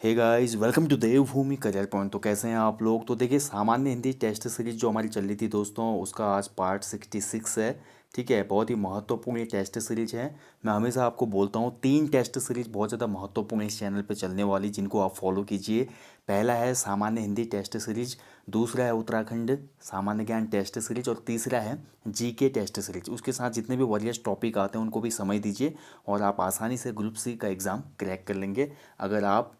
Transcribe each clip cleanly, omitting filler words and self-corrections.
Hey guys, welcome to Devbhoomi career point. तो कैसे हैं आप लोग? तो देखिए, सामान्य हिंदी टेस्ट सीरीज जो हमारी चल रही थी दोस्तों, उसका आज पार्ट 66 है। ठीक है, बहुत ही महत्वपूर्ण ये टेस्ट सीरीज है। मैं हमेशा आपको बोलता हूँ 3 टेस्ट सीरीज बहुत ज़्यादा महत्वपूर्ण इस चैनल पे चलने वाली, जिनको आप फॉलो कीजिए। पहला है सामान्य हिंदी टेस्ट सीरीज, दूसरा है उत्तराखंड सामान्य ज्ञान टेस्ट सीरीज, और तीसरा है जीके टेस्ट सीरीज। उसके साथ जितने भी वरियस टॉपिक आते हैं उनको भी समझ दीजिए, और आप आसानी से ग्रुप सी का एग्ज़ाम क्रैक कर लेंगे अगर आप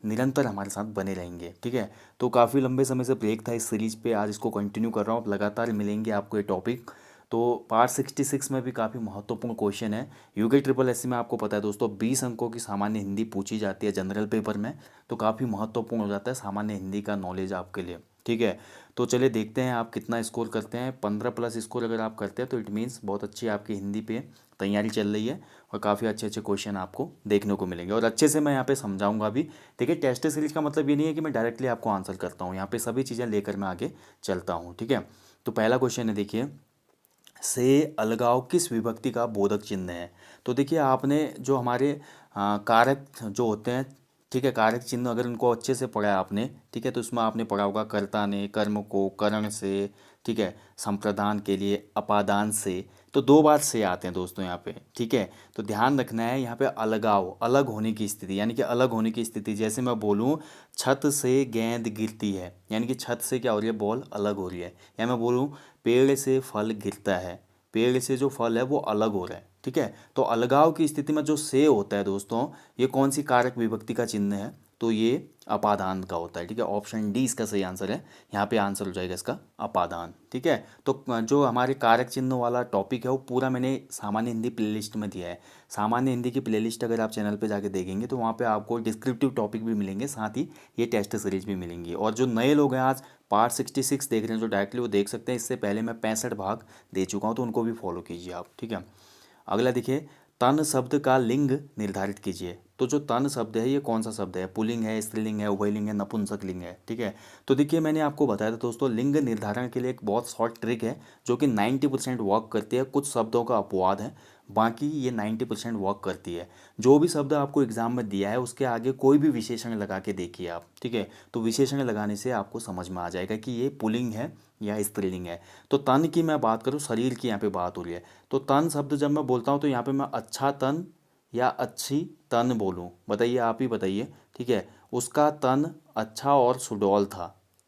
निरंतर हमारे साथ बने रहेंगे। ठीक है, तो काफ़ी लंबे समय से ब्रेक था इस सीरीज़ पे, आज इसको कंटिन्यू कर रहा हूँ। अब लगातार मिलेंगे आपको ये टॉपिक। तो पार्ट 66 में भी काफ़ी महत्वपूर्ण क्वेश्चन है। यूके ट्रिपल एससी में आपको पता है दोस्तों 20 अंकों की सामान्य हिंदी पूछी जाती है जनरल पेपर में। तो काफ़ी महत्वपूर्ण हो जाता है सामान्य हिंदी का नॉलेज आपके लिए। ठीक है, तो चलिए देखते हैं आप कितना स्कोर करते हैं। 15 प्लस स्कोर अगर आप करते हैं तो इट मीन्स बहुत अच्छी आपकी हिंदी पे तैयारी चल रही है, और काफ़ी अच्छे अच्छे क्वेश्चन आपको देखने को मिलेंगे, और अच्छे से मैं यहाँ पे समझाऊंगा भी। देखिए, टेस्ट सीरीज का मतलब ये नहीं है कि मैं डायरेक्टली आपको आंसर करता हूँ, यहाँ पे सभी चीज़ें लेकर मैं आगे चलता हूँ। ठीक है, तो पहला क्वेश्चन है, देखिए, से अलगाव किस विभक्ति का बोधक चिन्ह है? तो देखिए, आपने जो हमारे कारक जो होते हैं, ठीक है, कारक चिन्ह अगर उनको अच्छे से पढ़ा है आपने, ठीक है, तो उसमें आपने पढ़ा होगा कर्ता ने, कर्म को, करण से, ठीक है, संप्रदान के लिए, अपादान से। तो 2 बार से आते हैं दोस्तों यहाँ पे। ठीक है, तो ध्यान रखना है यहाँ पे अलगाव, अलग होने की स्थिति, यानी कि अलग होने की स्थिति। जैसे मैं बोलूँ छत से गेंद गिरती है, यानी कि छत से क्या हो रही है, बॉल अलग हो रही है। या मैं बोलूँ पेड़ से फल गिरता है, पेड़ से जो फल है वो अलग हो रहा है। ठीक है, तो अलगाव की स्थिति में जो से होता है दोस्तों, ये कौन सी कारक विभक्ति का चिन्ह है? तो ये अपादान का होता है। ठीक है, ऑप्शन डी इसका सही आंसर है। यहाँ पे आंसर हो जाएगा इसका अपादान। ठीक है, तो जो हमारे कारक चिन्ह वाला टॉपिक है वो पूरा मैंने सामान्य हिंदी प्लेलिस्ट में दिया है। सामान्य हिंदी की प्लेलिस्ट अगर आप चैनल पे जाके देखेंगे तो वहाँ पे आपको डिस्क्रिप्टिव टॉपिक भी मिलेंगे, साथ ही ये टेस्ट सीरीज भी मिलेंगी। और जो नए लोग हैं आज पार्ट 66 देख रहे हैं जो डायरेक्टली, वो देख सकते हैं। इससे पहले मैं 65 भाग दे चुका हूँ, तो उनको भी फॉलो कीजिए आप। ठीक है, अगला देखिए, तन शब्द का लिंग निर्धारित कीजिए। तो जो तन शब्द है ये कौन सा शब्द है? पुल्लिंग है, स्त्रीलिंग है, उभयलिंग है, नपुंसक लिंग है? ठीक है, तो देखिए, मैंने आपको बताया था दोस्तों, लिंग निर्धारण के लिए एक बहुत शॉर्ट ट्रिक है जो कि 90% वर्क करती है। कुछ शब्दों का अपवाद है, बाकी ये 90% वर्क करती है। जो भी शब्द आपको एग्जाम में दिया है उसके आगे कोई भी विशेषण लगा के देखिए आप। ठीक है, तो विशेषण लगाने से आपको समझ में आ जाएगा कि ये पुल्लिंग है या स्त्रीलिंग है। तो तन की मैं बात करूँ, शरीर की यहाँ पे बात हो रही है, तो तन शब्द जब मैं बोलता हूँ तो यहाँ पे मैं अच्छा तन या अच्छी तन बोलूँ? बताइए, आप ही बताइए। ठीक है, उसका तन अच्छा और सुडौल था।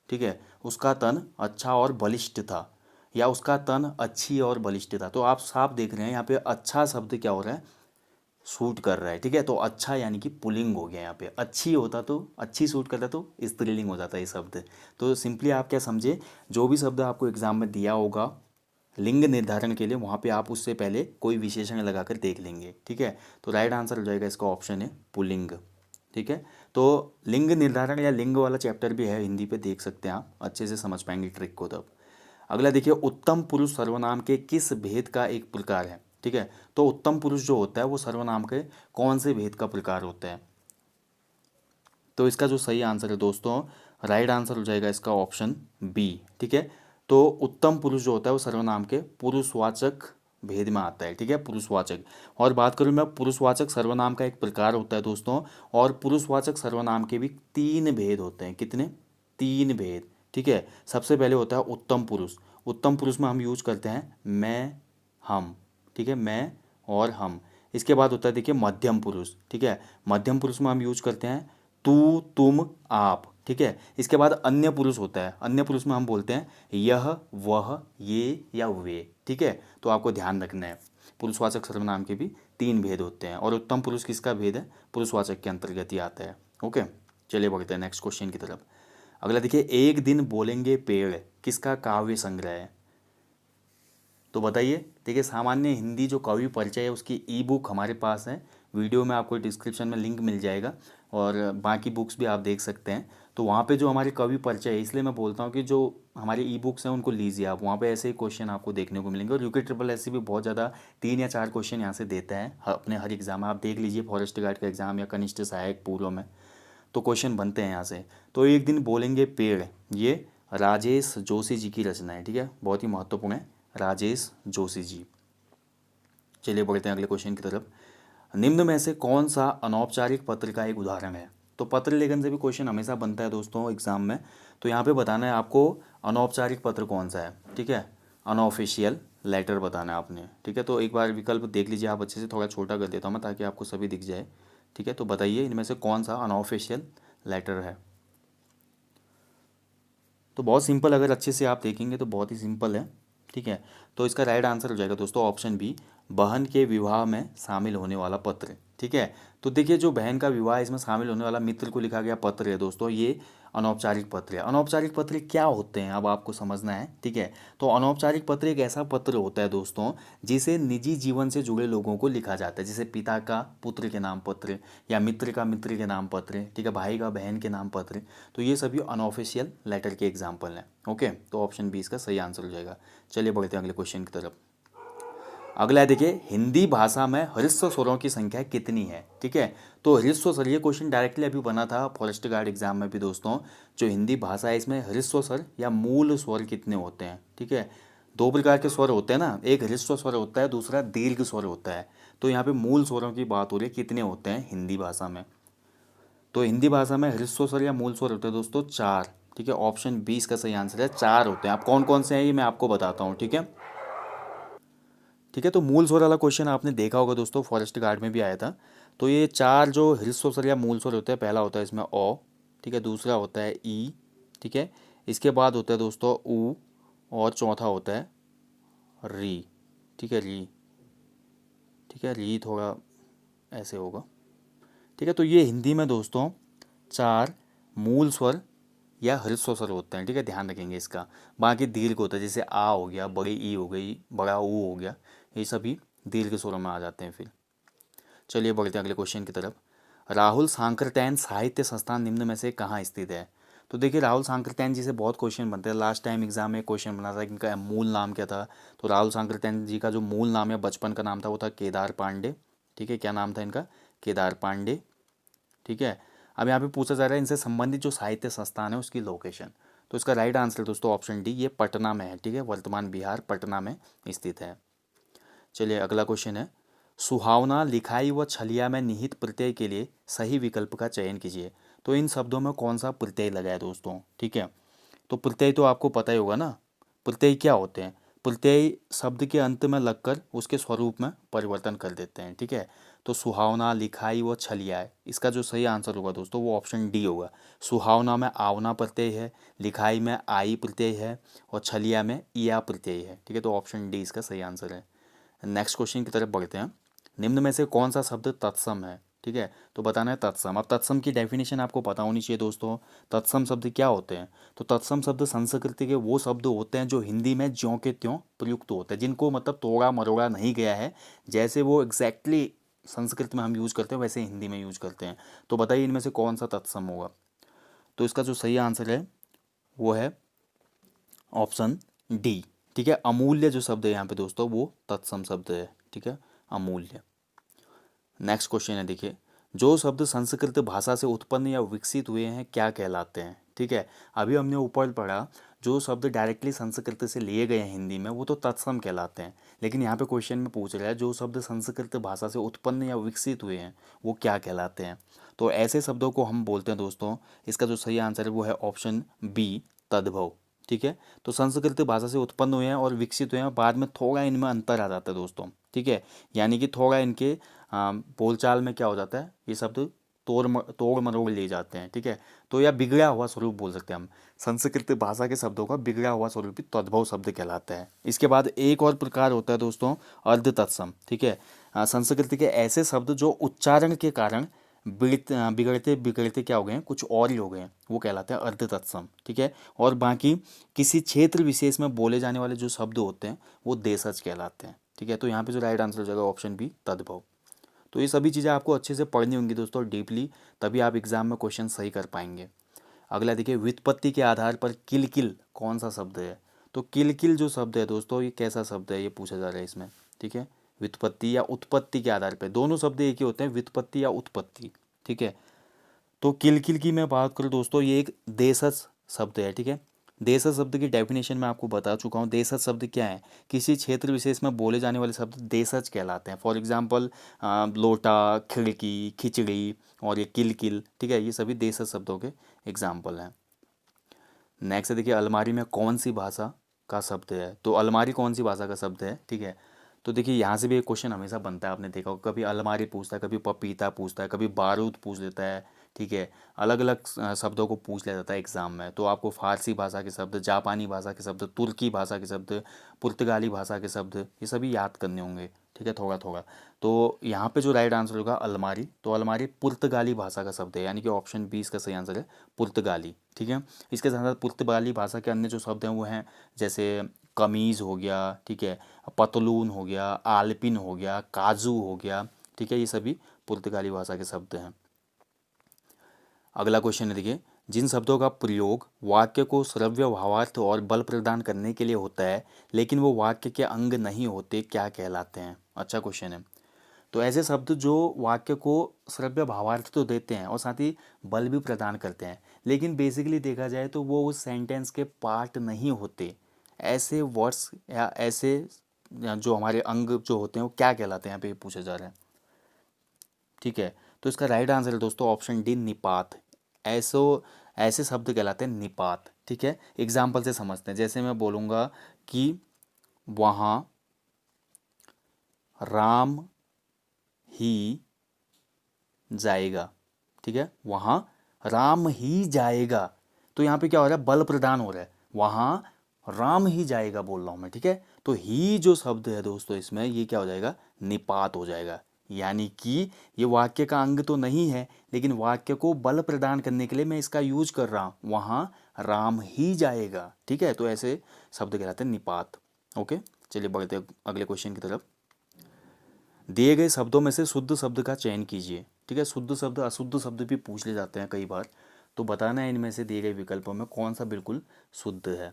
ठीक है, उसका तन अच्छा और बलिष्ठ था, या उसका तन अच्छी और बलिष्ठ था। तो आप साफ देख रहे हैं यहाँ पे अच्छा शब्द क्या हो रहा है, सूट कर रहा है। ठीक है, तो अच्छा यानी कि पुलिंग हो गया। यहाँ पे अच्छी होता तो अच्छी सूट करता तो स्त्रीलिंग हो जाता ये शब्द। तो सिंपली आप क्या समझे, जो भी शब्द आपको एग्जाम में दिया होगा लिंग निर्धारण के लिए, वहाँ पे आप उससे पहले कोई विशेषण लगाकर देख लेंगे। ठीक है, तो राइट आंसर हो जाएगा इसका ऑप्शन है पुल्लिंग। ठीक है, तो लिंग निर्धारण या लिंग वाला चैप्टर भी है हिंदी पे, देख सकते हैं आप, अच्छे से समझ पाएंगे ट्रिक को तब। अगला देखिए, उत्तम पुरुष सर्वनाम के किस भेद का एक प्रकार है? ठीक है, तो उत्तम पुरुष जो होता है वो सर्वनाम के कौन से भेद का प्रकार होता है? तो इसका जो सही आंसर है दोस्तों, राइट आंसर हो जाएगा इसका ऑप्शन बी। ठीक है, तो उत्तम पुरुष जो होता है वो सर्वनाम के पुरुषवाचक भेद में आता है। ठीक है, पुरुषवाचक। और बात करूँ मैं, पुरुषवाचक सर्वनाम का एक प्रकार होता है दोस्तों, और पुरुषवाचक सर्वनाम के भी 3 भेद होते हैं। कितने? 3 भेद। ठीक है, सबसे पहले होता है उत्तम पुरुष। उत्तम पुरुष में हम यूज करते हैं मैं, हम। ठीक है, मैं और हम। इसके बाद होता है, देखिए, मध्यम पुरुष। ठीक है, मध्यम पुरुष में हम यूज करते हैं तू, तुम, आप। ठीक है, इसके बाद अन्य पुरुष होता है। अन्य पुरुष में हम बोलते हैं यह, वह, ये या वे। ठीक है, तो आपको ध्यान रखना है, पुरुषवाचक सर्वनाम के भी 3 भेद होते हैं, और उत्तम पुरुष किसका भेद है? पुरुषवाचक के अंतर्गत ही आता है। ओके, चलिए बढ़ते हैं नेक्स्ट क्वेश्चन की तरफ। अगला देखिए, एक दिन बोलेंगे पेड़ किसका काव्य संग्रह है? तो बताइए। देखिए, सामान्य हिंदी जो कवि परिचय है उसकी ई बुक हमारे पास है, वीडियो में आपको डिस्क्रिप्शन में लिंक मिल जाएगा, और बाकी बुक्स भी आप देख सकते हैं। तो वहाँ पे जो हमारे कवि परिचय है, इसलिए मैं बोलता हूँ कि जो हमारे ई बुक्स हैं उनको लीजिए आप, वहाँ पे ऐसे ही क्वेश्चन आपको देखने को मिलेंगे। और यूके ट्रिपल एस भी बहुत ज़्यादा 3 या 4 क्वेश्चन यहाँ से देता है अपने हर एग्जाम में। आप देख लीजिए, फॉरेस्ट गार्ड का एग्जाम या कनिष्ठ सहायक पूर्व में तो क्वेश्चन बनते हैं यहाँ से। तो एक दिन बोलेंगे पेड़, ये राजेश जोशी जी की रचना है। ठीक है, बहुत ही महत्वपूर्ण है, राजेश जोशी जी। चलिए बढ़ते हैं अगले क्वेश्चन की तरफ। निम्न में से कौन सा अनौपचारिक पत्र का एक उदाहरण है? तो पत्र लेखन से भी क्वेश्चन हमेशा बनता है दोस्तों एग्जाम में। तो यहाँ पे बताना है आपको अनौपचारिक पत्र कौन सा है, ठीक है, अनऑफिशियल लेटर बताना है आपने, ठीक है। तो एक बार विकल्प देख लीजिए आप अच्छे से, थोड़ा छोटा कर देता हूँ मैं ताकि आपको सभी दिख जाए, ठीक है। तो बताइए इनमें से कौन सा अनऑफिशियल लेटर है। तो बहुत सिंपल, अगर अच्छे से आप देखेंगे तो बहुत ही सिंपल है, ठीक है। तो इसका राइट आंसर हो जाएगा दोस्तों ऑप्शन बी, बहन के विवाह में शामिल होने वाला पत्र, ठीक है। तो देखिए जो बहन का विवाह है इसमें शामिल होने वाला मित्र को लिखा गया पत्र है दोस्तों, ये अनौपचारिक पत्र है। अनौपचारिक पत्र क्या होते हैं अब आपको समझना है, ठीक है। तो अनौपचारिक पत्र एक ऐसा पत्र होता है दोस्तों जिसे निजी जीवन से जुड़े लोगों को लिखा जाता है, जैसे पिता का पुत्र के नाम पत्र, या मित्र का मित्र के नाम पत्र, ठीक है, भाई का बहन के नाम पत्र। तो ये सभी अनऑफिशियल लेटर के एग्जाम्पल हैं। ओके, तो ऑप्शन बी इसका सही आंसर हो जाएगा। चलिए बढ़ते हैं अगले क्वेश्चन की तरफ। अगला है देखिए, हिंदी भाषा में ह्रस्व स्वरों की संख्या कितनी है, ठीक है। तो ह्रस्व स्वर, ये क्वेश्चन डायरेक्टली अभी बना था फॉरेस्ट गार्ड एग्जाम में भी दोस्तों। जो हिंदी भाषा है इसमें ह्रस्व स्वर या मूल स्वर कितने होते हैं, ठीक है। दो प्रकार के स्वर होते हैं ना, एक ह्रस्व स्वर होता है, दूसरा दीर्घ स्वर होता है। तो यहाँ पे मूल स्वरों की बात हो रही है, कितने होते हैं हिंदी भाषा में। तो हिंदी भाषा में ह्रस्व स्वर या मूल स्वर होते हैं दोस्तों 4, ठीक है। ऑप्शन 20 का सही आंसर है, 4 होते हैं। आप कौन कौन से हैं ये मैं आपको बताता हूँ, ठीक है। ठीक है, तो मूल स्वर वाला क्वेश्चन आपने देखा होगा दोस्तों, फॉरेस्ट गार्ड में भी आया था। तो ये 4 जो ह्रस्व स्वर या मूल स्वर होते हैं, पहला होता है इसमें ओ, ठीक है, दूसरा होता है ई, ठीक है, इसके बाद होता है दोस्तों ऊ, और चौथा होता है री, ठीक है, री, ठीक है, री थोड़ा ऐसे होगा, ठीक है। तो ये हिंदी में दोस्तों 4 मूल स्वर या ह्रस्व स्वर होते हैं, ठीक है, ध्यान रखेंगे इसका। बाकी दीर्घ होता है, जैसे आ हो गया, बड़ी ई हो गई, बड़ा ऊ हो गया, ये सभी दीर्घ स्वरों में आ जाते हैं फिर। चलिए बढ़ते हैं अगले क्वेश्चन की तरफ। राहुल सांकृत्यायन साहित्य संस्थान निम्न में से कहाँ स्थित है। तो देखिए राहुल सांकृत्यायन जी से बहुत क्वेश्चन बनते हैं। लास्ट टाइम एग्जाम में क्वेश्चन बना था इनका मूल नाम क्या था। तो राहुल सांकृत्यायन जी का जो मूल नाम है, बचपन का नाम था, वो था केदार पांडे, ठीक है। क्या नाम था इनका, केदार पांडे, ठीक है। अब यहाँ पे पूछा जा रहा है इनसे संबंधित जो साहित्य संस्थान है उसकी लोकेशन। तो इसका राइट आंसर दोस्तों ऑप्शन डी, ये पटना में है, ठीक है, वर्तमान बिहार पटना में स्थित है। चलिए अगला क्वेश्चन है, सुहावना, लिखाई व छलिया में निहित प्रत्यय के लिए सही विकल्प का चयन कीजिए। तो इन शब्दों में कौन सा प्रत्यय लगा है दोस्तों, ठीक है। तो प्रत्यय तो आपको पता ही होगा ना, प्रत्यय क्या होते हैं। प्रत्यय शब्द के अंत में लगकर उसके स्वरूप में परिवर्तन कर देते हैं, ठीक है। तो सुहावना, लिखाई व छलिया है, इसका जो सही आंसर होगा दोस्तों वो ऑप्शन डी होगा। सुहावना में आवना प्रत्यय है, लिखाई में आई प्रत्यय है, और छलिया में इया प्रत्यय है, ठीक है। तो ऑप्शन डी इसका सही आंसर है। नेक्स्ट क्वेश्चन की तरफ बढ़ते हैं। निम्न में से कौन सा शब्द तत्सम है, ठीक है। तो बताना है तत्सम। अब तत्सम की डेफिनेशन आपको पता होनी चाहिए दोस्तों। तत्सम शब्द क्या होते हैं। तो तत्सम शब्द संस्कृत के वो शब्द होते हैं जो हिंदी में ज्यों के त्यों प्रयुक्त होते हैं, जिनको मतलब तोड़ा मरोड़ा नहीं गया है, जैसे वो एग्जैक्टली संस्कृत में हम यूज़ करते हैं वैसे हिंदी में यूज़ करते हैं। तो बताइए इनमें से कौन सा तत्सम होगा। तो इसका जो सही आंसर है वो है ऑप्शन डी, ठीक है। अमूल्य जो शब्द है यहाँ पे दोस्तों वो तत्सम शब्द है, ठीक है, अमूल्य। नेक्स्ट क्वेश्चन है देखिए, जो शब्द संस्कृत भाषा से उत्पन्न या विकसित हुए हैं क्या कहलाते हैं, ठीक है। अभी हमने ऊपर पढ़ा जो शब्द डायरेक्टली संस्कृत से लिए गए हैं हिंदी में वो तो तत्सम कहलाते हैं, लेकिन यहाँ पे क्वेश्चन में पूछ रहा है जो शब्द संस्कृत भाषा से उत्पन्न या विकसित हुए हैं वो क्या कहलाते हैं। तो ऐसे शब्दों को हम बोलते हैं दोस्तों, इसका जो सही आंसर है वो है ऑप्शन बी, तद्भव, ठीक है। तो संस्कृत भाषा से उत्पन्न हुए हैं और विकसित हुए हैं, बाद में थोड़ा इनमें अंतर आ जाता है दोस्तों, ठीक है। यानी कि थोड़ा इनके बोलचाल में क्या हो जाता है, ये शब्द तोड़ मरोड़ ले जाते हैं, ठीक है। तो या बिगड़ा हुआ स्वरूप बोल सकते हैं हम। संस्कृत भाषा के शब्दों का बिगड़ा हुआ स्वरूप भी तद्भव शब्द कहलाता है। इसके बाद एक और प्रकार होता है दोस्तों अर्ध तत्सम, ठीक है। संस्कृत के ऐसे शब्द जो उच्चारण के कारण बिगड़ते बिगड़ते क्या हो गए हैं, कुछ और ही हो गए हैं, वो कहलाते हैं अर्ध तत्सम, ठीक है। और बाकी किसी क्षेत्र विशेष में बोले जाने वाले जो शब्द होते हैं वो देशज कहलाते हैं, ठीक है। तो यहाँ पे जो राइट आंसर हो जाएगा ऑप्शन बी, तद्भव। तो ये सभी चीज़ें आपको अच्छे से पढ़नी होंगी दोस्तों डीपली, तभी आप एग्जाम में क्वेश्चन सही कर पाएंगे। अगला देखिए, व्युत्पत्ति के आधार पर किलकिल कौन सा शब्द है। तो किलकिल जो शब्द है दोस्तों ये कैसा शब्द है ये पूछा जा रहा है इसमें, ठीक है। व्युत्पत्ति या उत्पत्ति के आधार पर, दोनों शब्द एक ही होते हैं, व्युत्पत्ति या उत्पत्ति, ठीक है। तो किलकिल की मैं बात करूँ दोस्तों, ये एक देशज शब्द है, ठीक है। देशज शब्द की डेफिनेशन मैं आपको बता चुका हूँ। देशज शब्द क्या है? किसी क्षेत्र विशेष में बोले जाने वाले शब्द देशज कहलाते हैं। फॉर एग्जाम्पल लोटा, खिड़की, खिचड़ी और ये किल, ठीक है, ये सभी देशज शब्दों के एग्जाम्पल हैं। नेक्स्ट देखिए, अलमारी में कौन सी भाषा का शब्द है? तो अलमारी कौन सी भाषा का शब्द है, ठीक है। तो देखिए यहाँ से भी एक क्वेश्चन हमेशा बनता है, आपने देखा होगा, कभी अलमारी पूछता है, कभी पपीता पूछता है, कभी बारूद पूछ लेता है, ठीक है। अलग अलग शब्दों को पूछ लिया जाता है एग्जाम में। तो आपको फारसी भाषा के शब्द, जापानी भाषा के शब्द, तुर्की भाषा के शब्द, पुर्तगाली भाषा के शब्द, ये सभी याद करने होंगे, ठीक है, थोड़ा थोड़ा। तो यहाँ पे जो राइट आंसर होगा अलमारी, तो अलमारी पुर्तगाली भाषा का शब्द है, यानी कि ऑप्शन बी इसका सही आंसर है, पुर्तगाली, ठीक है। इसके साथ साथ पुर्तगाली भाषा के अन्य जो शब्द हैं वो हैं जैसे कमीज़ हो गया, ठीक है, पतलून हो गया, आलपिन हो गया, काजू हो गया, ठीक है, ये सभी पुर्तगाली भाषा के शब्द हैं। अगला क्वेश्चन है, देखिए, जिन शब्दों का प्रयोग वाक्य को श्रव्य भावार्थ और बल प्रदान करने के लिए होता है लेकिन वो वाक्य के अंग नहीं होते, क्या कहलाते हैं? अच्छा क्वेश्चन है। तो ऐसे शब्द जो वाक्य को श्रव्य भावार्थ तो देते हैं और साथ ही बल भी प्रदान करते हैं, लेकिन बेसिकली देखा जाए तो वो उस सेंटेंस के पार्ट नहीं होते, ऐसे वर्ड्स या ऐसे जो हमारे अंग जो होते हैं वो क्या कहलाते हैं, यहाँ पे पूछा जा रहा है, ठीक है। तो इसका राइट आंसर है दोस्तों ऑप्शन डी, निपात। ऐसो ऐसे शब्द कहलाते हैं निपात, ठीक है। एग्जाम्पल से समझते हैं, जैसे मैं बोलूँगा कि वहाँ राम ही जाएगा, ठीक है, वहाँ राम ही जाएगा। तो यहाँ पे क्या हो रहा है, बल प्रदान हो रहा है, वहाँ राम ही जाएगा बोल रहा हूँ मैं, ठीक है। तो ही जो शब्द है दोस्तों इसमें, ये क्या हो जाएगा, निपात हो जाएगा, यानी कि ये वाक्य का अंग तो नहीं है लेकिन वाक्य को बल प्रदान करने के लिए मैं इसका यूज कर रहा हूँ, वहाँ राम ही जाएगा, ठीक है। तो ऐसे शब्द कहलाते हैं निपात। ओके, चलिए बढ़ते हैं अगले क्वेश्चन की तरफ। दिए गए शब्दों में से शुद्ध शब्द का चयन कीजिए, ठीक है। शुद्ध शब्द अशुद्ध शब्द भी पूछ ले जाते हैं कई बार, तो बताना है इनमें से दिए गए विकल्पों में कौन सा बिल्कुल शुद्ध है।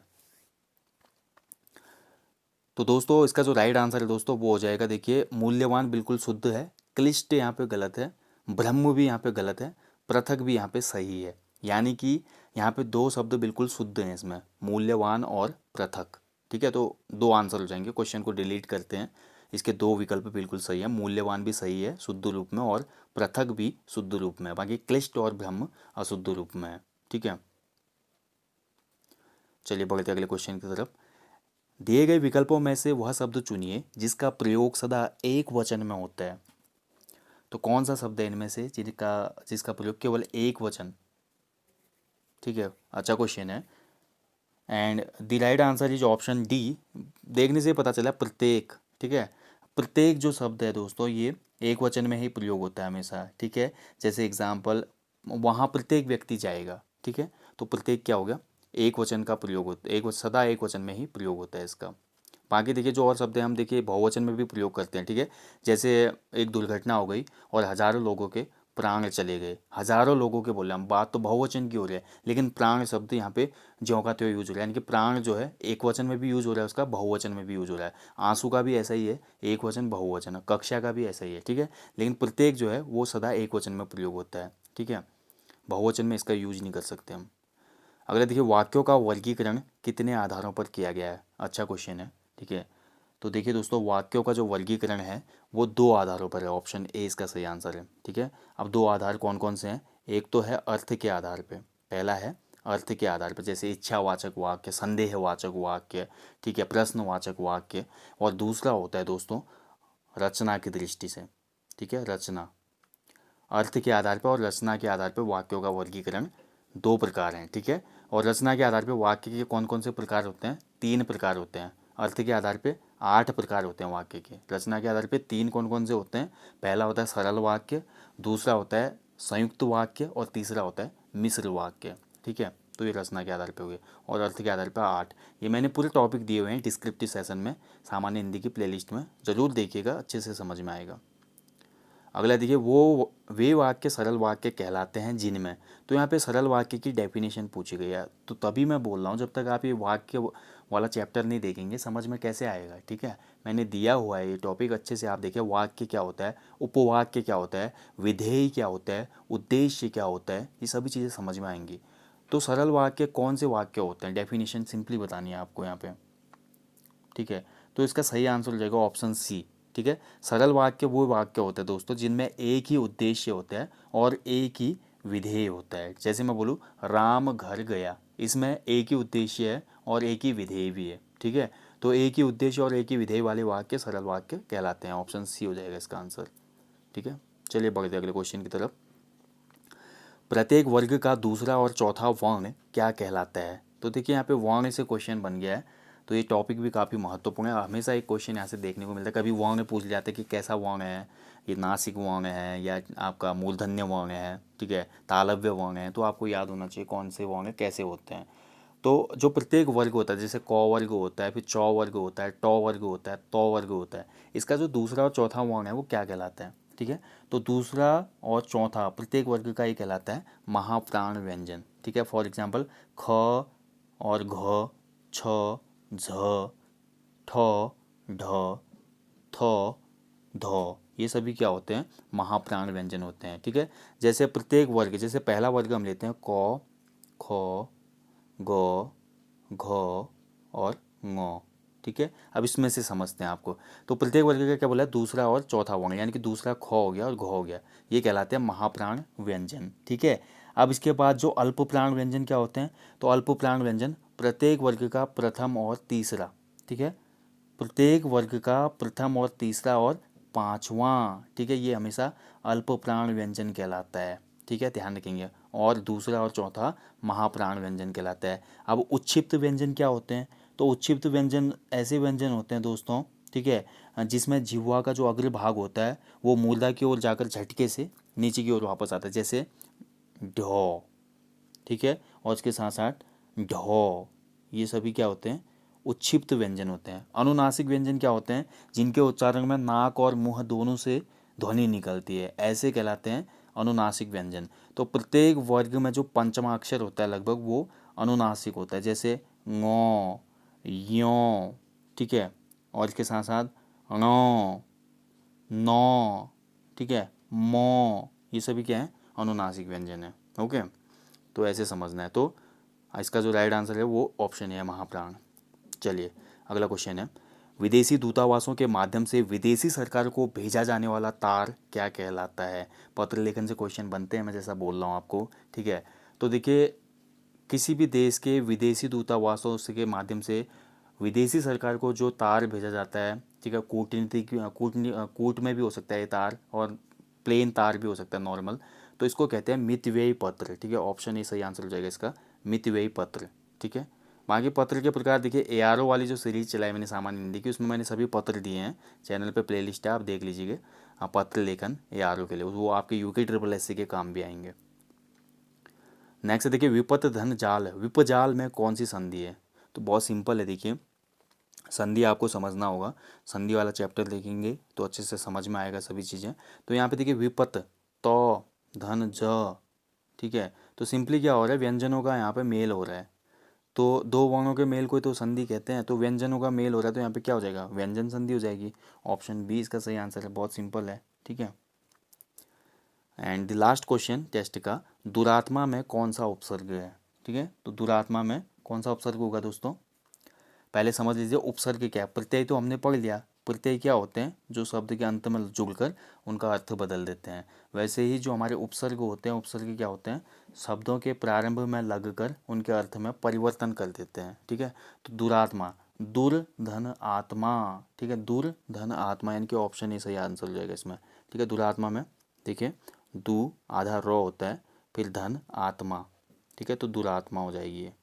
तो दोस्तों इसका जो राइट आंसर है दोस्तों वो हो जाएगा, देखिए, मूल्यवान बिल्कुल शुद्ध है, क्लिष्ट यहाँ पे गलत है, ब्रह्म भी यहाँ पे गलत है, पृथक भी यहाँ पे सही है। यानी कि यहाँ पे दो शब्द बिल्कुल शुद्ध हैं इसमें, मूल्यवान और पृथक, ठीक है। तो दो आंसर हो जाएंगे, क्वेश्चन को डिलीट करते हैं। इसके दो विकल्प बिल्कुल सही है, मूल्यवान भी सही है शुद्ध रूप में और पृथक भी शुद्ध रूप में, बाकी क्लिष्ट और ब्रह्म अशुद्ध रूप में है, ठीक है। चलिए बढ़ते अगले क्वेश्चन की तरफ। दिए गए विकल्पों में से वह शब्द चुनिए जिसका प्रयोग सदा एक वचन में होता है। तो कौन सा शब्द है इनमें से जिसका प्रयोग केवल एक वचन, ठीक है, अच्छा क्वेश्चन है। And the right answer is option D. देखने से पता चला प्रत्येक, ठीक है। प्रत्येक जो शब्द है दोस्तों ये एक वचन में ही प्रयोग होता है हमेशा, ठीक है। जैसे एग्जाम्पल, वहाँ प्रत्येक व्यक्ति जाएगा, ठीक है। तो प्रत्येक क्या हो गया, एक वचन का प्रयोग होता है, सदा एक वचन में ही प्रयोग होता है इसका। बाकी देखिए जो और शब्द हैं हम देखिए बहुवचन में भी प्रयोग करते हैं, ठीक है। जैसे एक दुर्घटना हो गई और हजारों लोगों के प्राण चले गए, हजारों लोगों के बोले हम, बात तो बहुवचन की हो रही है लेकिन प्राण शब्द यहाँ पे ज्यों का त्यों यूज हो रहा है, यानी कि प्राण जो है एक वचन में भी यूज हो रहा है, उसका बहुवचन में भी यूज हो रहा है। आंसू का भी ऐसा ही है, एक वचन बहुवचन, कक्षा का भी ऐसा ही है, ठीक है। लेकिन प्रत्येक जो है वो सदा एक वचन में प्रयोग होता है, ठीक है, बहुवचन में इसका यूज नहीं कर सकते हम। अगला देखिए, वाक्यों का वर्गीकरण कितने आधारों पर किया गया है? अच्छा क्वेश्चन है, ठीक है। तो देखिए दोस्तों वाक्यों का जो वर्गीकरण है वो दो आधारों पर है, ऑप्शन ए इसका सही आंसर है, ठीक है। अब दो आधार कौन कौन से हैं? एक तो है अर्थ के आधार पे, पहला है अर्थ के आधार पर, जैसे इच्छावाचक वाक्य, संदेहवाचक वाक्य, ठीक है, प्रश्नवाचक वाक्य। और दूसरा होता है दोस्तों रचना की दृष्टि से, ठीक है, रचना। अर्थ के आधार पर और रचना के आधार पर वाक्यों का वर्गीकरण दो प्रकार हैं, ठीक है। और रचना के आधार पर वाक्य के कौन कौन से प्रकार होते हैं? तीन प्रकार होते हैं। अर्थ के आधार पे 8 प्रकार होते हैं वाक्य के, रचना के आधार पे तीन कौन कौन से होते हैं? पहला होता है सरल वाक्य, दूसरा होता है संयुक्त वाक्य और तीसरा होता है मिश्र वाक्य, ठीक है। तो ये रचना के आधार पे हुए, और अर्थ के आधार पर 8। ये मैंने पूरे टॉपिक दिए हुए हैं डिस्क्रिप्टिव सेशन में, सामान्य हिंदी की प्लेलिस्ट में, ज़रूर देखिएगा, अच्छे से समझ में आएगा। अगला देखिए, वो वे वाक्य सरल वाक्य कहलाते हैं जिनमें, तो यहाँ पे सरल वाक्य की डेफिनेशन पूछी गई है, तो तभी मैं बोल रहा हूँ जब तक आप ये वाक्य वाला चैप्टर नहीं देखेंगे समझ में कैसे आएगा, ठीक है। मैंने दिया हुआ है ये टॉपिक, अच्छे से आप देखिए, वाक्य क्या होता है, उपवाक्य क्या होता है, विधेय क्या होता है, उद्देश्य क्या होता है, ये सभी चीज़ें समझ में आएंगी। तो सरल वाक्य कौन से वाक्य होते हैं, डेफिनेशन सिंपली बतानी है आपको यहाँ पे, ठीक है। तो इसका सही आंसर हो जाएगा ऑप्शन सी, ठीक है। सरल वाक्य वो वाक्य होते हैं दोस्तों जिनमें एक ही उद्देश्य होता है और एक ही विधेय होता है। जैसे मैं बोलूँ राम घर गया, इसमें एक ही उद्देश्य है और एक ही विधेय भी है, ठीक है। तो एक ही उद्देश्य और एक ही विधेय वाले वाक्य सरल वाक्य कहलाते हैं। ऑप्शन सी हो जाएगा इसका आंसर, ठीक है। चलिए बढ़ते अगले क्वेश्चन की तरफ। प्रत्येक वर्ग का दूसरा और चौथा वर्ण क्या कहलाता है। तो देखिए यहाँ पे वर्ण से क्वेश्चन बन गया है, तो ये टॉपिक भी काफ़ी महत्वपूर्ण है। हमेशा एक क्वेश्चन यहाँ से देखने को मिलता है, कभी वर्ण पूछ जाते हैं कि कैसा वर्ण है, ये नासिक वर्ण है या आपका मूर्धन्य वर्ण है, ठीक है, तालव्य वर्ण है। तो आपको याद होना चाहिए कौन से वर्ण कैसे होते हैं। तो जो प्रत्येक वर्ग होता है, जैसे क वर्ग होता है, फिर चौ वर्ग होता है, टौ वर्ग होता है, तौ वर्ग होता है, इसका जो दूसरा और चौथा वर्ण है वो क्या कहलाता है, ठीक है। तो दूसरा और चौथा प्रत्येक वर्ग का ही कहलाता है महाप्राण व्यंजन, ठीक है। फॉर एग्जाम्पल ख और घ, छ, झ, ठ, ढ, थ, ध, ये सभी क्या होते हैं, महाप्राण व्यंजन होते हैं, ठीक है। जैसे प्रत्येक वर्ग, जैसे पहला वर्ग हम लेते हैं क, ख, ग, घ और ङ, ठीक है। अब इसमें से समझते हैं आपको। तो प्रत्येक वर्ग का क्या बोला है, दूसरा और चौथा वर्ण, यानी कि दूसरा ख हो गया और घ हो गया, ये कहलाते हैं महाप्राण व्यंजन, ठीक है। अब इसके बाद जो अल्प प्राण व्यंजन क्या होते हैं, तो अल्प प्राण व्यंजन प्रत्येक वर्ग का प्रथम और तीसरा, ठीक है, प्रत्येक वर्ग का प्रथम और तीसरा और पांचवा, ठीक है, ये हमेशा अल्प प्राण व्यंजन कहलाता है, ठीक है, ध्यान रखेंगे। और दूसरा और चौथा महाप्राण व्यंजन कहलाता है। अब उच्छिप्त व्यंजन क्या होते हैं, तो उच्छिप्त व्यंजन ऐसे व्यंजन होते हैं दोस्तों, ठीक है, जिसमें जिह्वा का जो अग्र भाग होता है वो मूर्धा की ओर जाकर झटके से नीचे की ओर वापस आता है, जैसे ढ, ठीक है, और इसके साथ साथ ढ, ये सभी क्या होते हैं, उच्छिप्त व्यंजन होते हैं। अनुनासिक व्यंजन क्या होते हैं, जिनके उच्चारण में नाक और मुंह दोनों से ध्वनि निकलती है, ऐसे कहलाते हैं अनुनासिक व्यंजन। तो प्रत्येक वर्ग में जो पंचमा अक्षर होता है लगभग वो अनुनासिक होता है, जैसे ङ, यों, ठीक है, और इसके साथ साथ ण, नौ, ठीक है, मौ, ये सभी क्या है, अनुनासिक व्यंजन है, ओके। तो ऐसे समझना है। तो इसका जो राइट आंसर है वो ऑप्शन है महाप्राण। चलिए अगला क्वेश्चन है, विदेशी दूतावासों के माध्यम से विदेशी सरकार को भेजा जाने वाला तार क्या कहलाता है। पत्र लेखन से क्वेश्चन बनते हैं, मैं जैसा बोल रहा हूँ आपको, ठीक है। तो देखिए किसी भी देश के विदेशी दूतावासों के माध्यम से विदेशी सरकार को जो तार भेजा जाता है, ठीक है, कूटनीतिक कूट में भी हो सकता है ये तार, और प्लेन तार भी हो सकता है नॉर्मल, तो इसको कहते हैं मितव्ययी पत्र, ठीक है। ऑप्शन ए सही आंसर हो जाएगा इसका, मितव्ययी पत्र, ठीक है। बाकी पत्र के प्रकार देखिए, एआरओ वाली जो सीरीज चलाई मैंने सामान्य हिंदी की, उसमें मैंने सभी पत्र दिए हैं, चैनल पे प्लेलिस्ट है, आप देख लीजिएगा। पत्र लेखन एआरओ के लिए वो आपके यूके ट्रिपल एससी के काम भी आएंगे। नेक्स्ट देखिए, विपत धन जाल, विपजाल में कौन सी संधि है। तो बहुत सिंपल है, देखिए संधि आपको समझना होगा, संधि वाला चैप्टर देखेंगे तो अच्छे से समझ में आएगा सभी चीज़ें। तो यहाँ पे देखिए विपत, तो, धन, ज, ठीक है, तो सिंपली क्या हो रहा है, व्यंजनों का यहाँ पे मेल हो रहा है, तो दो वर्णों के मेल को तो संधि कहते हैं, तो व्यंजनों का मेल हो रहा है, तो यहाँ पे क्या हो जाएगा, व्यंजन संधि हो जाएगी। ऑप्शन बी इसका सही आंसर है, बहुत सिंपल है, ठीक है। And the last question test का, दुरात्मा में कौन सा उपसर्ग है, ठीक है। तो दुरात्मा में कौन सा उपसर्ग होगा दोस्तों, पहले समझ लीजिए उपसर्ग क्या है। प्रत्यय तो हमने पढ़ लिया, प्रत्यय क्या होते हैं, जो शब्द के अंत में जुड़कर उनका अर्थ बदल देते हैं। वैसे ही जो हमारे उपसर्ग होते हैं, उपसर्ग क्या होते हैं, शब्दों के प्रारंभ में लगकर उनके अर्थ में परिवर्तन कर देते हैं, ठीक है। तो दुरात्मा, दुर धन आत्मा, ठीक है, दुर धन आत्मा, यानी कि ऑप्शन ही सही आंसर हो जाएगा इसमें, ठीक है। दुरात्मा में देखिए दु आधा रो होता है, फिर धन आत्मा, ठीक है, तो दुरात्मा हो जाएगी ये,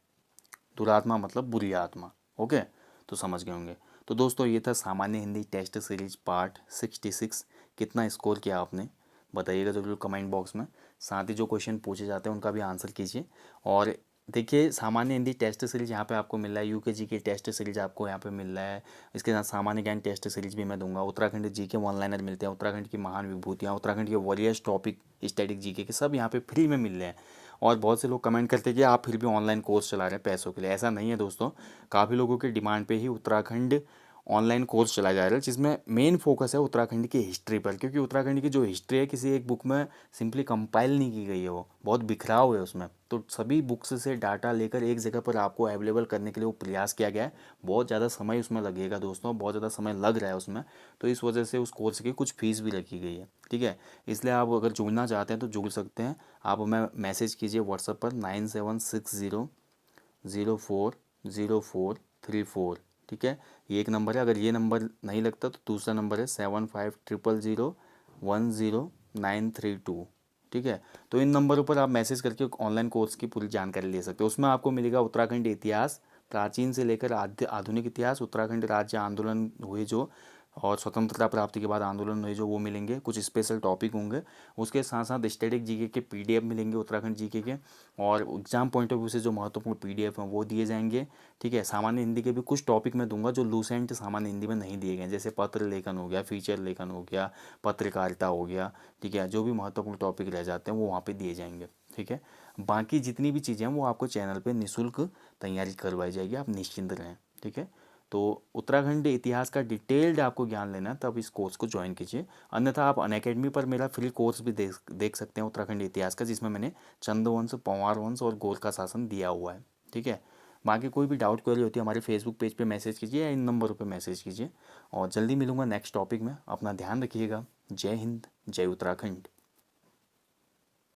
दुरात्मा मतलब बुरी आत्मा, ओके। तो समझ गए होंगे। तो दोस्तों ये था सामान्य हिंदी टेस्ट सीरीज पार्ट 66। कितना स्कोर किया आपने बताइएगा जरूर कमेंट बॉक्स में। साथ ही जो क्वेश्चन पूछे जाते हैं उनका भी आंसर कीजिए। और देखिए सामान्य हिंदी टेस्ट सीरीज यहाँ पे आपको मिल रहा है, यूके जी के टेस्ट सीरीज आपको यहाँ पे मिल रहा है, इसके साथ सामान्य ज्ञान टेस्ट सीरीज भी मैं दूंगा। उत्तराखंड जी के ऑनलाइनर मिलते हैं, उत्तराखंड की महान विभूतियाँ, उत्तराखंड के वॉरियर्स टॉपिक स्टैटिक जीके के सब यहाँ पे फ्री में मिल रहे हैं। और बहुत से लोग कमेंट करते हैं कि आप फिर भी ऑनलाइन कोर्स चला रहे हैं पैसों के लिए, ऐसा नहीं है दोस्तों। काफ़ी लोगों की डिमांड पे ही उत्तराखंड ऑनलाइन कोर्स चलाया जा रहा है, जिसमें मेन फोकस है उत्तराखंड की हिस्ट्री पर, क्योंकि उत्तराखंड की जो हिस्ट्री है किसी एक बुक में सिंपली कंपाइल नहीं की गई है, वो बहुत बिखराव है उसमें। तो सभी बुक्स से डाटा लेकर एक जगह पर आपको अवेलेबल करने के लिए वो प्रयास किया गया है। बहुत ज़्यादा समय उसमें लगेगा दोस्तों, बहुत ज़्यादा समय लग रहा है उसमें, तो इस वजह से उस कोर्स की कुछ फीस भी रखी गई है, ठीक है। इसलिए आप अगर जुड़ना चाहते हैं तो जुड़ सकते हैं। आप हमें मैसेज कीजिए व्हाट्सएप पर 9760040434, ठीक है। ये एक नंबर है। अगर ये नंबर नहीं लगता तो दूसरा नंबर है 7500010932, ठीक है। तो इन नंबरों पर आप मैसेज करके ऑनलाइन कोर्स की पूरी जानकारी ले सकते हो। उसमें आपको मिलेगा उत्तराखंड इतिहास, प्राचीन से लेकर आधुनिक इतिहास, उत्तराखंड राज्य आंदोलन हुए जो, और स्वतंत्रता प्राप्ति के बाद आंदोलन हुए जो, वो मिलेंगे। कुछ स्पेशल टॉपिक होंगे। उसके साथ साथ स्टैटिक जीके के पीडीएफ मिलेंगे उत्तराखंड जीके के, और एग्जाम पॉइंट ऑफ व्यू से जो महत्वपूर्ण पीडीएफ हैं वो दिए जाएंगे, ठीक है। सामान्य हिंदी के भी कुछ टॉपिक मैं दूंगा जो लूसेंट सामान्य हिंदी में नहीं दिए गए, जैसे पत्र लेखन हो गया, फीचर लेखन हो गया, पत्रकारिता हो गया, ठीक है। जो भी महत्वपूर्ण टॉपिक रह जाते हैं वो वहाँ पे दिए जाएंगे, ठीक है। बाकी जितनी भी चीज़ें हैं वो आपको चैनल पे निःशुल्क तैयारी करवाई जाएगी, आप निश्चिंत रहें, ठीक है। तो उत्तराखंड इतिहास का डिटेल्ड आपको ज्ञान लेना है तब इस कोर्स को ज्वाइन कीजिए। अन्यथा आप अनअकैडमी पर मेरा फ्री कोर्स भी देख सकते हैं उत्तराखंड इतिहास का, जिसमें मैंने चंद्रवंश, पंवार वंश और गोरखा शासन दिया हुआ है, ठीक है। बाकी कोई भी डाउट क्वेरी होती है हमारे फेसबुक पेज पे मैसेज कीजिए या इन नंबरों पे मैसेज कीजिए। और जल्दी मिलूंगा नेक्स्ट टॉपिक में। अपना ध्यान रखिएगा। जय हिंद, जय उत्तराखंड।